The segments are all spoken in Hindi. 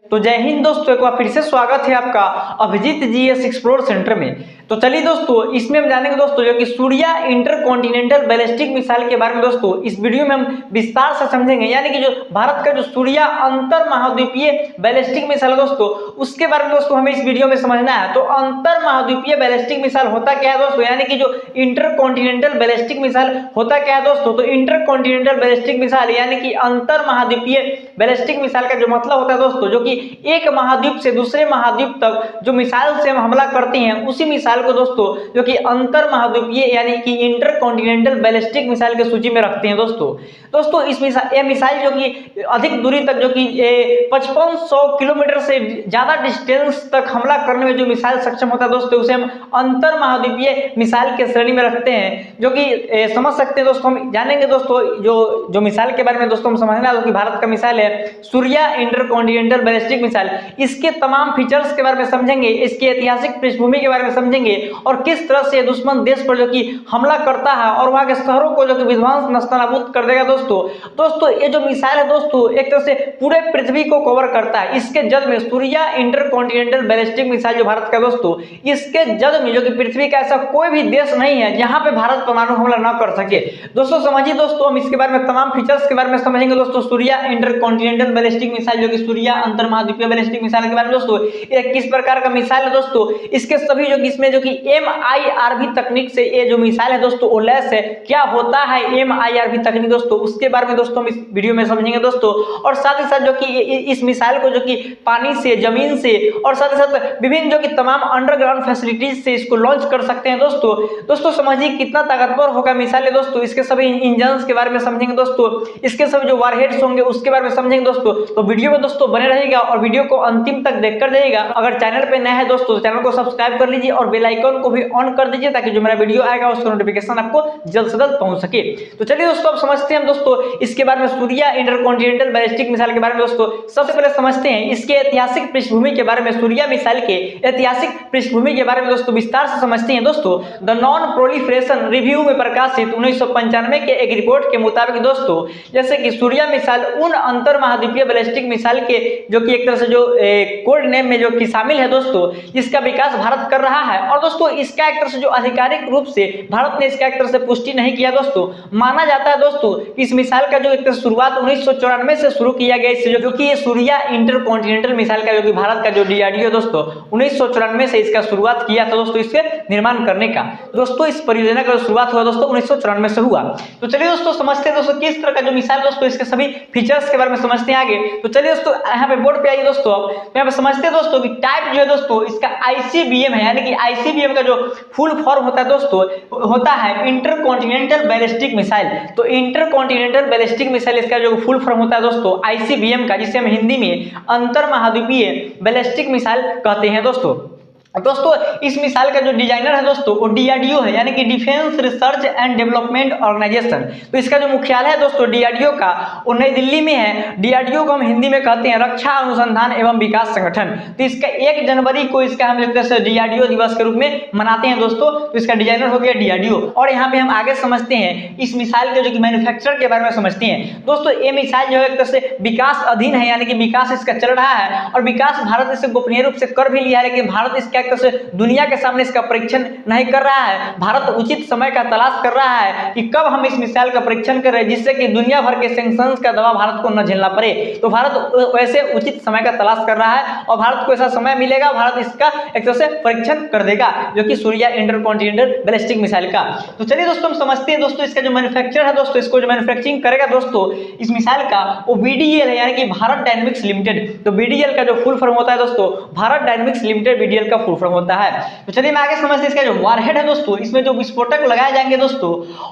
तो जय हिंद दोस्तों, एक बार फिर से स्वागत है आपका अभिजीत जीएस एक्सप्लोर सेंटर में। तो चलिए दोस्तों, इसमें हम जानेंगे दोस्तों जो कि सूर्या इंटरकॉन्टिनेंटल बैलिस्टिक मिसाइल के बारे में। दोस्तों इस वीडियो में हम विस्तार से समझेंगे, यानी कि जो भारत का जो सूर्या अंतर महाद्वीपीय बैलिस्टिक मिसाइल है दोस्तों, उसके बारे में दोस्तों हमें इस वीडियो में समझना है। तो अंतर महाद्वीपीय बैलिस्टिक मिसाइल होता क्या है दोस्तों, यानी कि जो इंटरकॉन्टिनेंटल बैलिस्टिक मिसाइल होता क्या है दोस्तों। तो इंटरकॉन्टिनेंटल बैलिस्टिक मिसाइल यानी कि अंतर महाद्वीपीय बैलिस्टिक मिसाइल का जो मतलब होता है दोस्तों, जो कि एक महाद्वीप से दूसरे महाद्वीप तक जो मिसाइल से हम हमला करते हैं, उसी मिसाइल को दोस्तों जो कि अंतर महाद्वीपीय यानी कि इंटरकॉन्टिनेंटल बैलिस्टिक मिसाइल के सूची में रखते हैं दोस्तों इस मिसाइल जो कि अधिक दूरी तक, जो कि 5500 किलोमीटर से ज्यादा डिस्टेंस तक हमला करने में जो मिसाइल सक्षम होता है दोस्तों, उसे हम अंतर महाद्वीपीय मिसाइल के श्रेणी में रखते हैं। जो कि समझ सकते हैं दोस्तों, हम जानेंगे दोस्तों जो मिसाइल के बारे में दोस्तों हम समझना है, कि भारत का मिसाइल है सूर्या इंटरकॉन्टिनेंटल बैलिस्टिक मिसाइल। इसके तमाम फीचर्स के बारे में समझेंगे, इसके ऐतिहासिक पृष्ठभूमि के बारे में समझेंगे, और किस तरह से दुश्मन देश पर जो कि हमला करता है और वहां के शहरों को जो कि विध्वंस नस्तानाबूद कर देगा दोस्तों ये जो मिसाइल है दोस्तों, एक तरह से पूरे पृथ्वी को कवर करता है। इसके जद में सूर्या इंटरकॉन्टिनेंटल बैलिस्टिक मिसाइल जो भारत का दोस्तों, इसके जद में जो कि पृथ्वी का ऐसा कोई भी देश नहीं है जहां पे भारत परमाणु हमला न कर सके। दोस्तों समझिए दोस्तों, हम इसके बारे में तमाम फीचर्स के बारे में समझेंगे दोस्तों। सूर्या इंटरकॉन्टिनेंटल बैलिस्टिक मिसाइल जो कि सूर्या अंतर महाद्वीपीय बैलिस्टिक मिसाइल के बारे में दोस्तों, ये किस प्रकार का मिसाइल है दोस्तों, इसके सभी जो कि इसमें जो कि MIRV तकनीक से ये जो मिसाइल है दोस्तों वो लैस है। क्या होता है MIRV तकनीक दोस्तों, उसके बारे में दोस्तों हम इस वीडियो में समझेंगे दोस्तों। और साथ ही साथ जो कि इस मिसाइल को जो कि पानी से, जमीन से, और साथ ही साथ विभिन्न जो कि तमाम अंडरग्राउंड फैसिलिटीज से इसको लॉन्च कर सकते हैं दोस्तों समझिए कितना ताकतवर होगा मिसाइल है दोस्तों। इसके सभी इंजन के बारे में समझेंगे दोस्तों, इसके सभी जो वारहेड्स होंगे उसके बारे में समझेंगे दोस्तों। तो वीडियो में दोस्तों बने रहेगा और वीडियो को अंतिम तक देखकर जाइएगा। अगर चैनल पे नए हैं दोस्तों, चैनल को सब्सक्राइब कर लीजिए और बेल आइकन को भी ऑन कर दीजिए, ताकि जो मेरा वीडियो आएगा उसका नोटिफिकेशन आपको जल्द से जल्द पहुंच सके। तो चलिए दोस्तों, अब समझते हैं दोस्तों इसके बारे में, सूर्या इंटरकॉन्टिनेंटल बैलिस्टिक मिसाइल के बारे में। दोस्तों सबसे पहले समझते हैं इसके ऐतिहासिक पृष्ठभूमि के बारे में। सूर्या मिसाइल के ऐतिहासिक पृष्ठभूमि के बारे में दोस्तों विस्तार से समझते हैं दोस्तों। द नॉन प्रोलिफरेशन रिव्यू में प्रकाशित 1995 के एक रिपोर्ट के मुताबिक दोस्तों, जैसे कि सूर्या मिसाइल उन अंतर महाद्वीपीय बैलिस्टिक मिसाइल के जो कि एक तरह से जो कोड नेम में जो कि शामिल है दोस्तों, जिसका विकास भारत कर रहा है। और दोस्तों इसका एक तरह से जो आधिकारिक रूप से भारत ने इसका एक तरह से पुष्टि नहीं किया दोस्तों। माना जाता है दोस्तों कि इस मिसाइल का जो एक तरह शुरुआत 1994 से शुरू किया गया, इससे जो कि ये सूर्या इंटरकॉन्टिनेंटल मिसाइल का जो कि भारत का जो DRDO दोस्तों 1994 से इसका शुरुआत किया था दोस्तों, इसके निर्माण करने का। दोस्तों इस परियोजना का शुरुआत हुआ दोस्तों 1994 से हुआ। तो चलिए दोस्तों समझते हैं दोस्तों किस तरह का जो मिसाइल दोस्तों, इसके सभी फीचर्स के बारे में समझते हैं आगे। तो चलिए दोस्तों यहाँ पे बोर्ड पे आइए दोस्तों, अब यहाँ पे समझते हैं दोस्तों कि टाइप जो है दोस्तों इसका ICBM है, यानी कि ICBM का जो फुल फॉर्म होता है दोस्तों, होता है इंटरकॉन्टिनेंटल बैलिस्टिक मिसाइल। तो इंटरकॉन्टिनेंटल बैलिस्टिक मिसाइल इसका जो फुल फॉर्म होता है दोस्तों ICBM का, जिसे हम हिंदी में अंतर महाद्वीपीय बैलिस्टिक मिसाइल कहते हैं दोस्तों इस मिसाइल का जो डिजाइनर है दोस्तों वो DRDO है, यानी कि defence research and development organisation. तो इसका जो मुख्यालय है दोस्तों DRDO का, वो नई दिल्ली में है। DRDO को हम हिंदी में कहते हैं रक्षा अनुसंधान एवं विकास संगठन। तो इसका 1 जनवरी को इसका हम एक तरह से DRDO दिवस के रूप में मनाते हैं दोस्तों। तो इसका डिजाइनर हो गया DRDO। और यहाँ पे हम आगे समझते हैं इस मिसाइल के जो कि मैन्युफैक्चर के बारे में समझते हैं दोस्तों। ये मिसाइल जो है एक तरह से विकास अधीन है, यानी कि विकास इसका चल रहा है, और विकास भारत इसे गोपनीय रूप से कर भी लिया है, लेकिन भारत इसका एक तरह से दुनिया के सामने इसका परीक्षण नहीं कर रहा है। भारत उचित समय का तलाश कर रहा है कि कब हम इस मिसाइल का परीक्षण करें, जिससे कि दुनिया भर के सैंक्शंस का दबाव भारत को न झेलना पड़े। तो भारत वैसे उचित समय का तलाश कर रहा है, और भारत को ऐसा समय मिलेगा, भारत इसका एक तरह से परीक्षण कर देगा, जो कि सूर्या इंटरकॉन्टिनेंटल बैलिस्टिक मिसाइल का। तो चलिए दोस्तों हम समझते हैं दोस्तों इसका जो मैन्युफैक्चर है दोस्तों, इसको जो मैन्युफैक्चरिंग करेगा दोस्तों इस मिसाइल का, वो BDL है, यानी कि भारत डायनेमिक्स लिमिटेड। तो BDL का जो फुल फॉर्म होता है दोस्तों, भारत डायनेमिक्स लिमिटेड BDL का फुल फॉर्म होता है। तो चलिए मैं आगे समझते हैं इसका जो वारहेड है दोस्तों, इसमें जो विस्फोटक लगाए जाएंगे दोस्तों,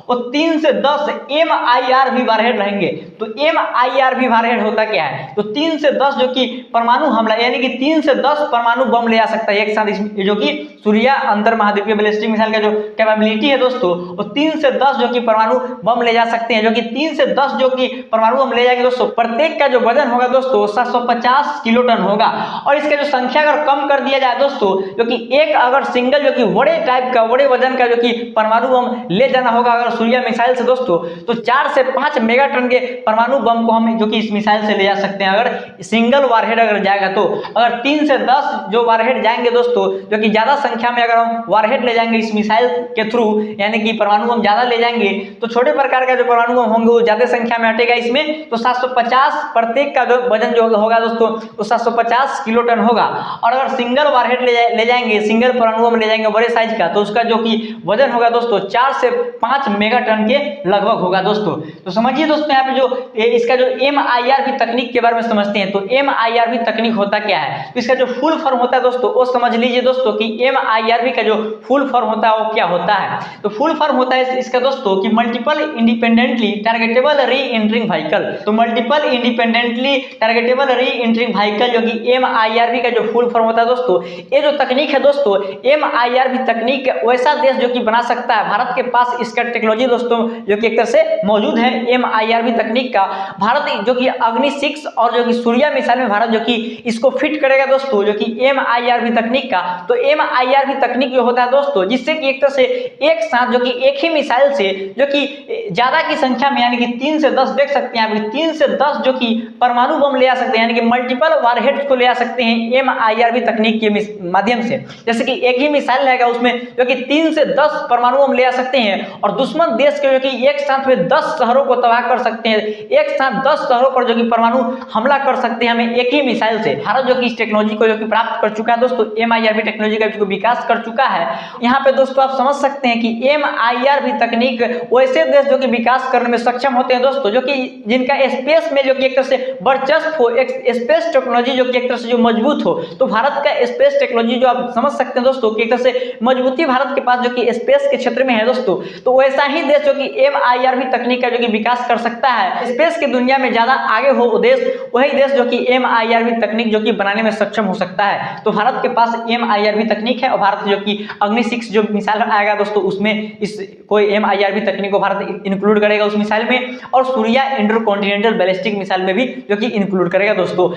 वो 3 से 10 MIRV वारहेड रहेंगे। तो MIRV वारहेड होता क्या है, तो 3 से 10 जो कि परमाणु हमला, यानी कि 3 से 10 परमाणु बम ले आ सकता है एक साथ, जो कि सूर्या अंतर महाद्वीपीय बैलिस्टिक मिसाइल का जो कैपेबिलिटी है दोस्तों, वो 3 से 10 जो कि परमाणु बम ले जा सकते हैं, जो कि 3 से 10 जो कि परमाणु बम ले जाएंगे दोस्तों। प्रत्येक का जो वजन होगा दोस्तों 750 किलोटन होगा। और इसका जो संख्या अगर कम कर दिया जाए दोस्तों, जो कि एक अगर सिंगल जो कि बड़े टाइप का बड़े वजन का जो कि परमाणु बम ले जाना होगा अगर सूर्या मिसाइल से दोस्तों, तो 4 से 5 मेगाटन के परमाणु बम को हम जो कि इस मिसाइल से ले जा सकते हैं अगर सिंगल वारहेड अगर जाएगा तो। अगर 3 से 10 जो वारहेड जाएंगे दोस्तों, जो कि ज्यादा संख्या में अगर हम वारहेड ले जाएंगे इस मिसाइल के थ्रू, यानी कि परमाणु बम ज्यादा ले जाएंगे, तो छोटे प्रकार का जो परमाणु बम होंगे वो ज्यादा संख्या में हटेगा इसमें, तो 750 प्रत्येक का जो वजन जो होगा दोस्तों वो 750 किलोटन होगा। और अगर सिंगल वारहेड ले जाएंगे, सिंगल परमाणु बम ले जाएंगे बड़े साइज का, तो उसका जो कि वजन होगा दोस्तों 4 से 5 मेगाटन के लगभग होगा दोस्तों। तो समझिए दोस्तों यहाँ पे जो इसका जो MIRV तकनीक के बारे में समझते हैं, तो MIRV तकनीक होता क्या है, तो इसका जो फुल फॉर्म होता है दोस्तों वो समझ लीजिए दोस्तों कि MIRV का जो फुल फॉर्म होता है वो क्या होता है। तो फुल फॉर्म होता है इसका दोस्तों कि मल्टीपल इंडिपेंडेंटली टारगेटेबल री एंट्रिंग व्हीकल। तो मल्टीपल इंडिपेंडेंटली टारगेटेबल री एंट्रिंग व्हीकल जो कि MIRV का जो फुल फॉर्म होता है दोस्तों, ये जो तकनीक है दोस्तों MIRV तकनीक वैसा देश जो कि बना सकता है, भारत के पास इसका टेक्नोलॉजी दोस्तों जो कि एक तरह से मौजूद है MIRV तकनीक का। भारत जो कि अग्नि 6 और जो कि सूर्या मिसाइल में भारत जो कि इसको फिट करेगा दोस्तों जो कि MIRV तकनीक का। तो MIRV तकनीक जो होता है दोस्तों जिससे कि एक तरह से एक साथ जो कि एक ही मिसाइल से जो कि ज्यादा की संख्या में, यानी कि 3 से 10 देख सकते हैं आप, 3 से 10 जो कि परमाणु बम ले आ सकते हैं, यानी कि मल्टीपल वारहेड्स को ले आ सकते हैं MIRV तकनीक के माध्यम से। जैसे कि एक ही मिसाइल रहेगा उसमें जो कि 3 से 10 परमाणु बम ले आ सकते हैं और दुश्मन देश के जो कि एक साथ में 10 शहरों को तबाह कर सकते हैं, एक साथ 10 शहरों पर जो कि परमाणु हमला कर सकते हैं हमें एक ही मिसाइल से। भारत जो कि इस टेक्नोलॉजी को जो कि प्राप्त कर चुका है दोस्तों, MIRV टेक्नोलॉजी का जो विकास कर चुका है। यहाँ पे दोस्तों आप समझ सकते हैं कि MIRV तकनीक वैसे देश जो कि विकास करने में सक्षम होते हैं दोस्तों जो कि जिनका स्पेस में जो कि एक तरह से वर्चस्व हो, एक स्पेस टेक्नोलॉजी जो कि एक तरह से जो मजबूत हो। तो भारत का स्पेस टेक्नोलॉजी जो आप समझ सकते हैं दोस्तों कि एक तरह से मजबूती भारत के पास जो कि स्पेस के क्षेत्र में है दोस्तों, तो वैसा ही देश जो कि MIRV तकनीक का जो कि विकास कर सकता है, स्पेस की दुनिया में ज्यादा आगे हो देश, वही देश जो कि MIRV तकनीक जो कि बनाने में सक्षम हो सकता है। तो भारत के पास MIRV तकनीक है और भारत जो कि अग्नि 6 जो मिसाइल आएगा दोस्तों उसमें इस कोई MIRV तकनीक को भारत इंक्लूड करेगा उस मिसाइल में, और सूर्या इंटरकॉन्टिनेंटल बैलिस्टिक मिसाइल में भी जो कि इंक्लूड करेगा दोस्तों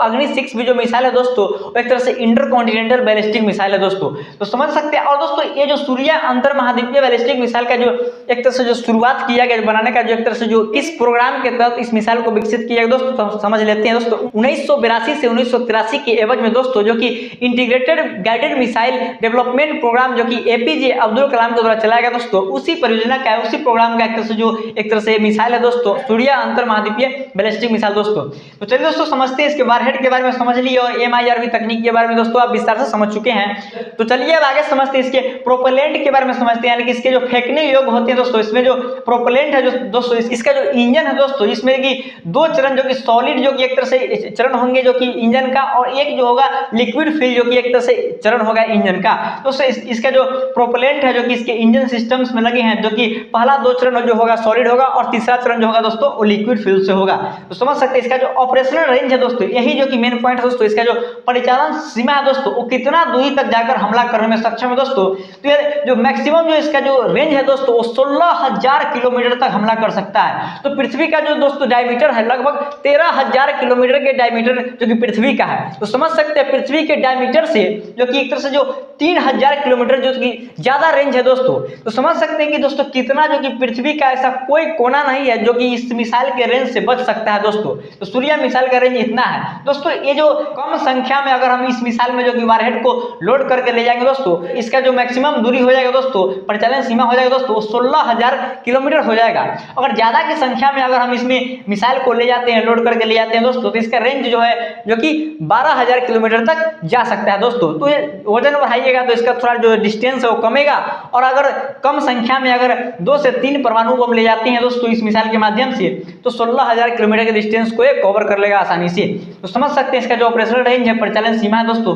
अग्नि 6 भी जो मिसाइल है दोस्तों एक तरह से इंटरकॉन्टिनेंटल बैलिस्टिक मिसाइल है दोस्तों, तो समझ सकते हैं। और दोस्तों ये जो सूर्या अंतर महाद्वीपीय बैलिस्टिक मिसाइल का जो एक तरह से जो शुरुआत किया गया बनाने का, जो एक तरह से जो इस प्रोग्राम के तहत इस मिसाइल को विकसित किया गया दोस्तों, तो समझ लेते हैं दोस्तों 1982 से 1983 के एवज में दोस्तों जो कि integrated guided missile development programme जो कि APJ अब्दुल कलाम के द्वारा चलाया गया दोस्तों, उसी परियोजना का उसी प्रोग्राम का एक तरह से मिसाइल है दोस्तों सूर्या अंतर महाद्वीपीय बैलिस्टिक मिसाइल दोस्तों। तो चलिए दोस्तों समझते हैं इसके वारहेड के बारे में समझ लिए और MIRV तकनीक के बारे में दोस्तों आप विस्तार से समझ चुके हैं। तो चलिए अब आगे समझते हैं इसके प्रोपेलेंट के बारे में समझते हैं, यानी कि इसके जो फेंकने योग्य होते हैं दोस्तों। इसमें जो प्रोपेलेंट है जो दोस्तों इसका जो इंजन है दोस्तों, इसमें की 2 चरण जो कि सॉलिड जो कि एक तरह से चरण होंगे जो कि इंजन का, और एक जो होगा लिक्विड फ्यूल जो कि एक तरह से चरण होगा इंजन का। दोस्तों इसका जो प्रोपेलेंट है जो कि इसके इंजन सिस्टम्स में लगे हैं, जो कि पहला 2 चरण जो होगा सॉलिड होगा और तीसरा चरण जो होगा दोस्तों वो लिक्विड फ्यूल से होगा। तो समझ सकते हैं इसका जो ऑपरेशनल रेंज है दोस्तों, यही जो कि मेन पॉइंट है दोस्तों, इसका जो परिचालन सीमा है दोस्तों वो कितना दूरी तक जाकर हमला करने में सक्षम है दोस्तों। तो ये जो मैक्सिमम जो इसका जो रेंज है दोस्तों वो 16,000 किलोमीटर तक हमला कर सकता है। तो पृथ्वी का जो दोस्तों डायमीटर है लगभग 13,000 किलोमीटर के डायमीटर जो कि पृथ्वी का है। तो समझ सकते हैं पृथ्वी के डायमीटर से जो कि एक तरह से जो 3,000 किलोमीटर जो कि ज्यादा रेंज है दोस्तों। तो समझ सकते हैं कि दोस्तों कितना जो कि पृथ्वी का ऐसा कोई कोना नहीं है जो कि इस मिसाइल के रेंज से बच सकता है दोस्तों। तो सूर्या मिसाइल का रेंज इतना है दोस्तों। ये जो कम संख्या में अगर हम इस मिसाइल में जो कि वारहेड को लोड करके ले जाएंगे दोस्तों, इसका जो मैक्सिमम दूरी हो जाएगा दोस्तों, परिचालन सीमा हो जाएगा दोस्तों 16,000 किलोमीटर हो जाएगा। अगर ज्यादा की संख्या में अगर हम इसमें मिसाइल को ले जाते हैं, लोड करके ले जाते हैं दोस्तों, तो इसका रेंज जो है जो कि 12,000 किलोमीटर तक जा सकता है दोस्तों। तो ये वजन बढ़ाइएगा तो इसका थोड़ा जो डिस्टेंस है वो कमेगा। और अगर कम संख्या में अगर 2 से 3 परमाणु बम ले जाते हैं दोस्तों इस मिसाइल के माध्यम से, तो 16,000 किलोमीटर के डिस्टेंस को कवर कर लेगा आसानी से। तो समझ सकते हैं इसका जो ऑपरेशनल रेंज है, परिचालन सीमा है दोस्तों,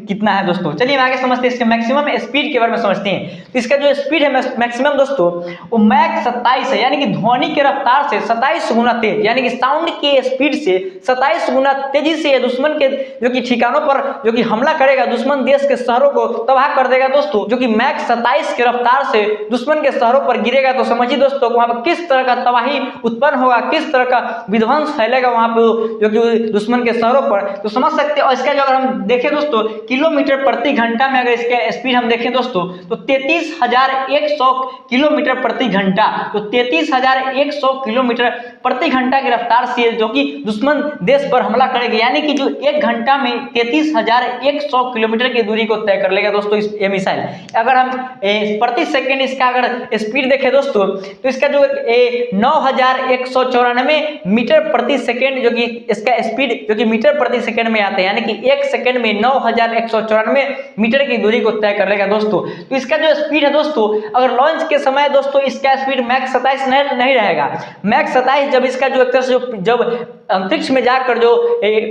कितना है दोस्तों। चलिए आगे समझते हैं इसके मैक्सिमम स्पीड के बारे में समझते हैं। तो इसका जो स्पीड है मैक्सिमम दोस्तों वो मैक 27 है, यानी कि ध्वनि की रफ्तार से 27 गुना तेज, यानी कि साउंड के स्पीड से 27 गुना तेजी से दुश्मन के जो कि ठिकानों पर जो कि हमला करेगा, दुश्मन देश के शहरों को तबाह कर देगा दोस्तों। जो कि मैक 27 की रफ्तार से दुश्मन के शहरों पर गिरेगा। तो समझिए दोस्तों वहां पर किस तरह का तबाही उत्पन्न होगा, किस तरह का विध्वंस फैलेगा वहां पे जो कि दुश्मन के शहरों पर। तो समझ सकते हैं। और इसका जो अगर हम देखें दोस्तों कि किलोमीटर प्रति घंटा में अगर इसका स्पीड हम देखें दोस्तों तो 33,100 किलोमीटर प्रति घंटा, तो 33,100 किलोमीटर प्रति घंटा की रफ्तार से जो कि दुश्मन देश पर हमला करेगा, यानी कि जो 1 घंटा में 33,100 किलोमीटर की दूरी को तय कर लेगा दोस्तों ये मिसाइल। अगर हम प्रति सेकंड इसका अगर स्पीड देखें दोस्तों तो इसका जो 9,194 मीटर प्रति सेकंड जो कि इसका स्पीड जो कि मीटर प्रति सेकंड में आता है, यानी कि 1 सेकंड में 9,194 मीटर की दूरी को तय कर लेगा दोस्तों। तो इसका जो स्पीड है दोस्तों, अगर लॉन्च के समय दोस्तों इसका स्पीड मैक 27 नहीं रहेगा। मैक 27 जब इसका जो एक तरह से जब अंतरिक्ष में जाकर जो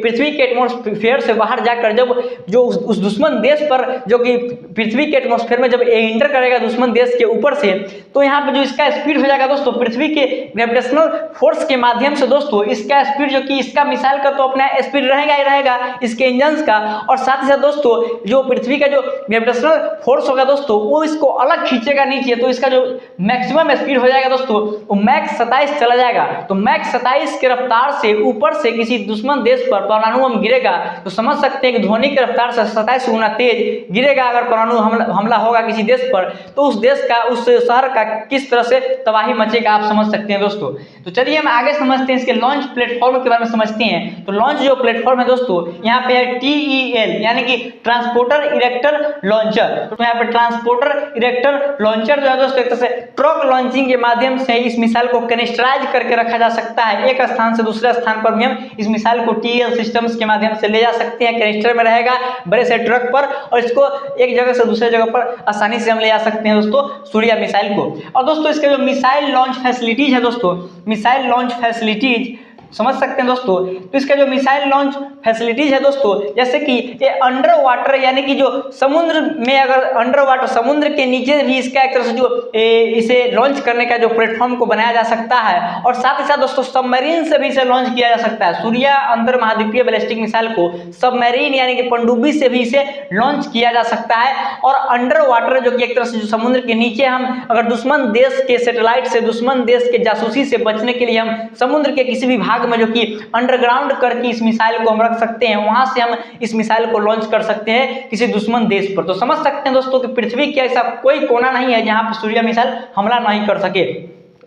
पृथ्वी के एटमॉस्फेयर से बाहर जाकर जब जो उस दुश्मन देश पर जो कि पृथ्वी के एटमॉस्फेयर में जब इंटर करेगा दुश्मन देश के ऊपर से, तो यहाँ पे जो इसका स्पीड हो जाएगा दोस्तों पृथ्वी के ग्रेविटेशनल फोर्स के माध्यम से दोस्तों इसका स्पीड जो कि इसका मिसाइल का तो अपना स्पीड रहेगा ही रहेगा इसके इंजन का, और साथ ही साथ दोस्तों जो पृथ्वी का जो ग्रेविटेशनल फोर्स होगा दोस्तों वो इसको अलग खींचेगा नीचे, तो इसका जो मैक्सिमम स्पीड हो जाएगा दोस्तों वो मैक 27 चला जाएगा। तो मैक 27 की रफ्तार से ऊपर से किसी दुश्मन देश पर परमाणु बम गिरेगा तो समझ सकते हैं कि ध्वनि की रफ्तार से 27 गुना तेज गिरेगा। अगर परमाणु हमला होगा किसी देश पर तो उस देश का उस शहर का किस तरह से तबाही मचेगा आप समझ सकते हैं दोस्तों। तो चलिए हम आगे समझते हैं इसके लॉन्च प्लेटफॉर्म के बारे में समझते हैं। तो लॉन्च जो प्लेटफॉर्म है दोस्तों यहाँ पे है TEL यानी कि ट्रांसपोर्टर इरेक्टर लॉन्चर। तो यहाँ पे ट्रांसपोर्टर इरेक्टर लॉन्चर जो है दोस्तों एक तरह से ट्रक लॉन्चिंग के माध्यम से इस मिसाइल को कैनिस्टराइज करके रखा जा सकता है। एक स्थान से दूसरे स्थान पर भी हम इस मिसाइल को TEL सिस्टम्स के माध्यम से ले जा सकते हैं। कैनिस्टर में रहेगा बड़े से ट्रक पर और इसको एक जगह से दूसरे जगह पर आसानी से हम ले जा सकते हैं दोस्तों सूर्या मिसाइल को। और दोस्तों इसके जो मिसाइल लॉन्च फैसिलिटीज है दोस्तों, मिसाइल लॉन्च फैसिलिटीज समझ सकते हैं दोस्तों। तो इसका जो मिसाइल लॉन्च फैसिलिटीज है दोस्तों जैसे कि ये अंडर वाटर यानी कि जो समुद्र में अगर अंडर वाटर समुद्र के नीचे भी इसका एक तरह से जो इसे लॉन्च करने का जो प्लेटफॉर्म को बनाया जा सकता है, और साथ ही साथ दोस्तों सबमरीन से भी इसे लॉन्च किया जा सकता है। सूर्या अंतर महाद्वीपीय बैलिस्टिक मिसाइल को सबमरीन यानी कि पनडुब्बी से भी इसे लॉन्च किया जा सकता है। और अंडर वाटर जो कि एक तरह से जो समुद्र के नीचे हम अगर दुश्मन देश के सैटेलाइट से दुश्मन देश के जासूसी से बचने के लिए हम समुद्र के किसी भी भाग में जो कि अंडरग्राउंड करके इस मिसाइल को हम रख सकते हैं, वहां से हम इस मिसाइल को लॉन्च कर सकते हैं किसी दुश्मन देश पर। तो समझ सकते हैं दोस्तों कि पृथ्वी के ऐसा कोई कोना नहीं है जहां पर सूर्या मिसाइल हमला नहीं कर सके,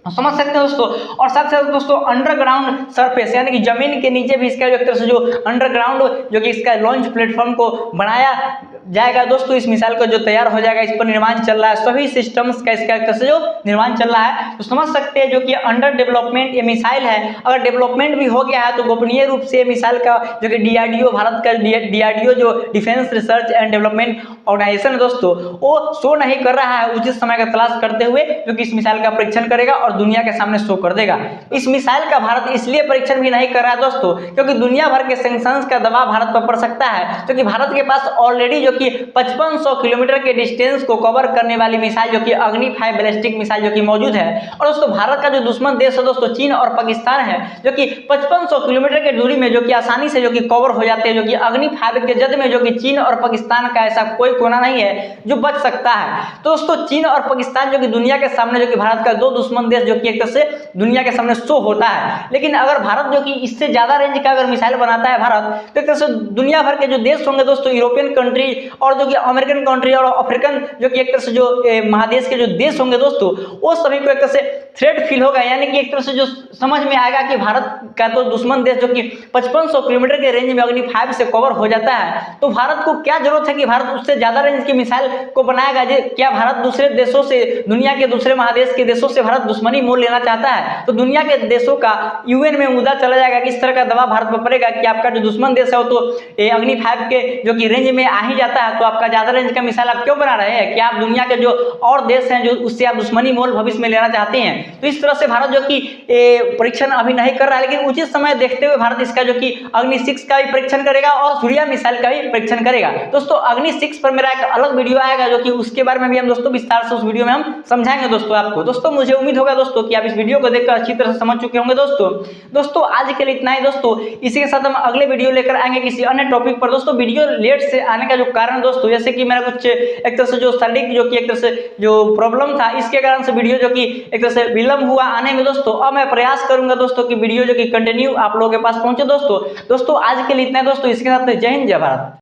समझ सकते हैं दोस्तों। और साथ साथ दोस्तों अंडरग्राउंड सरफेस यानी कि जमीन के नीचे भी इसका एक तरह से जो अंडरग्राउंड जो कि इसका लॉन्च प्लेटफॉर्म को बनाया जाएगा दोस्तों। इस मिसाइल का जो तैयार हो जाएगा, इस पर निर्माण चल रहा है, सभी सिस्टम्स का इसका एक तरह से जो निर्माण चल रहा है। तो समझ सकते हैं जो कि अंडर डेवलपमेंट ये मिसाइल है। अगर डेवलपमेंट भी हो गया है तो गोपनीय रूप से मिसाइल का जो कि DRDO भारत का DRDO जो defence research and development organisation है दोस्तों वो शो नहीं कर रहा है, उचित समय का तलाश करते हुए जो कि इस मिसाइल का परीक्षण करेगा और दुनिया के सामने शो कर देगा। इस मिसाइल का भारत इसलिए परीक्षण भी नहीं कर रहा है दोस्तों क्योंकि दुनिया भर के सैंक्शंस का दबाव भारत पर पड़ सकता है, क्योंकि भारत के पास ऑलरेडी जो कि 5500 किलोमीटर के डिस्टेंस को कवर करने वाली मिसाइल जो कि अग्नि 5 बैलिस्टिक मिसाइल जो कि मौजूद है। और दोस्तों भारत का जो दुश्मन देश है दोस्तों चीन और पाकिस्तान है जो कि 5500 किलोमीटर की दूरी में जो कि आसानी से जो कि कवर हो जाते हैं, जो कि अग्नि 5 के जद में जो कि चीन और पाकिस्तान का ऐसा कोई कोना नहीं है जो बच सकता है। तो दोस्तों चीन और पाकिस्तान जो कि दुनिया के सामने जो कि भारत का दो दुश्मन देश जो कि एक तरह से दुनिया के सामने शो होता है। लेकिन अगर भारत जो कि इससे ज्यादा रेंज का अगर मिसाइल बनाता है भारत, तो एक तरह से दुनिया भर के जो देश होंगे दोस्तों यूरोपियन कंट्री और जो कि अमेरिकन कंट्री और अफ्रीकन जो कि एक तरह से जो महादेश के जो देश होंगे दोस्तों वो सभी को एक तरह से थ्रेट फील होगा, यानी कि एक तरह से जो समझ में आएगा कि भारत का तो दुश्मन देश जो कि 5500 किलोमीटर के रेंज में अग्नि 5 से कवर हो जाता है, तो भारत को क्या जरूरत है कि भारत उससे ज्यादा रेंज की मिसाइल को बनाएगा। क्या भारत दूसरे देशों से, दुनिया के दूसरे महादेश के देशों से भारत दुश्मनी मोल लेना चाहता है? तो दुनिया के देशों का UN में मुद्दा चला जाएगा कि इस तरह का दबाव भारत पर पड़ेगा कि आपका जो दुश्मन देश है वो तो अग्नि 5 के जो कि रेंज में आ ही जाता है, तो आपका ज्यादा रेंज का मिसाइल आप क्यों बना रहे हैं? क्या आप दुनिया के जो और देश हैं जो उससे आप दुश्मनी मोल भविष्य में लेना चाहते हैं? तो इस तरह से भारत जो कि परीक्षण अभी नहीं कर रहा है, लेकिन उचित समय देखते हुए भारत इसका जो कि अग्नि 6 का भी परीक्षण करेगा और सूर्या मिसाइल का भी परीक्षण करेगा। दोस्तों अग्नि 6 पर मेरा एक अलग वीडियो आएगा जो कि उसके बारे में भी हम दोस्तों विस्तार से उस वीडियो में हम समझाएंगे दोस्तों आपको। दोस्तों मुझे उम्मीद होगा दोस्तों कि आप इस वीडियो को देखकर अच्छी तरह से समझ चुके होंगे दोस्तों आज के लिए इतना ही दोस्तों। इसी के साथ हम अगले वीडियो लेकर आएंगे किसी अन्य टॉपिक पर। दोस्तों वीडियो लेट से आने का जो कारण दोस्तों जैसे कि मेरा कुछ एक तरह से जो शारीरिक जो कि एक तरह से जो प्रॉब्लम था, इसके कारण से वीडियो जो कि एक तरह से विलंब हुआ आने में दोस्तों। अब मैं प्रयास करूंगा दोस्तों कि वीडियो जो कि कंटिन्यू आप लोगों के पास पहुंचे दोस्तों आज के लिए इतना है दोस्तों। इसके साथ जय हिंद जय भारत।